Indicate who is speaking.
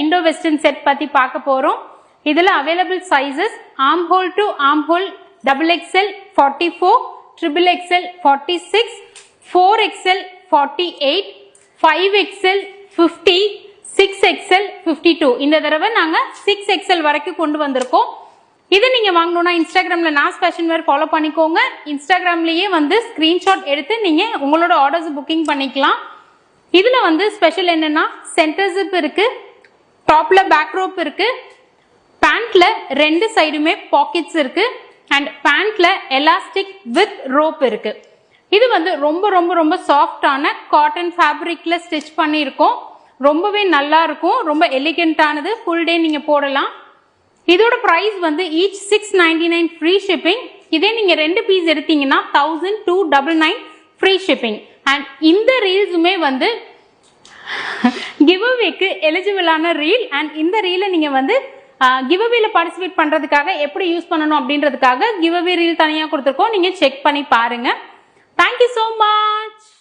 Speaker 1: Indo western set பத்தி பார்க்க போறோம். இதுல available sizes arm whole to arm whole XXL 44, XXL 46, 4XL 48, 5XL 50, 6XL 52. இந்த தடவை நாங்க 6XL வரைக்கும் கொண்டு வந்திருக்கோம். இது நீங்க வாங்கணும்னா இன்ஸ்டாகிராம்ல நாஸ் ஃபேஷன் வேர் ஃபாலோ பண்ணிக்கோங்க. இன்ஸ்டாகிராம்லயே வந்து ஸ்கிரீன்ஷாட் எடுத்து நீங்க உங்களோட ஆர்டர்ஸ் புக்கிங் பண்ணிக்கலாம். இதுல வந்து ஸ்பெஷல் என்னன்னா சென்டர் ஜிப் இருக்கு, டாப்ல பேக் ரோப் இருக்கு, பேண்ட்ல ரெண்டு சைடுமே பாக்கெட்ஸ் இருக்கு அண்ட் பேண்ட்ல எலாஸ்டிக் வித் ரோப் இருக்கு. இது வந்து ரொம்ப ரொம்ப ரொம்ப சாஃப்டான காட்டன் ஃபேப்ரிக்ல ஸ்டிச் பண்ணியிருக்கோம். ரொம்பவே நல்லா இருக்கும், ரொம்ப எலிகென்ட்டானது, ஃபுல் டே நீங்க போடலாம். இதோட பிரைஸ் வந்து ஈச் 699 ஃப்ரீ ஷிப்பிங். இதே நீங்க ரெண்டு பீஸ் எடுத்தீங்கன்னா 1299 ஃப்ரீ ஷிப்பிங். அண்ட் இந்த ரீல்ஸுமே வந்து கிவ் அவேக்கு எலிஜிபிளான ரீல். அண்ட் இந்த ரீலை நீங்க வந்து கிவ் அவேல பார்ட்டிசிபேட் பண்றதுக்காக எப்படி யூஸ் பண்ணணும் அப்படின்றதுக்காக கிவ் அவே ரீல் தனியா கொடுத்துருக்கோம். நீங்க செக் பண்ணி பாருங்க. Thank you so much.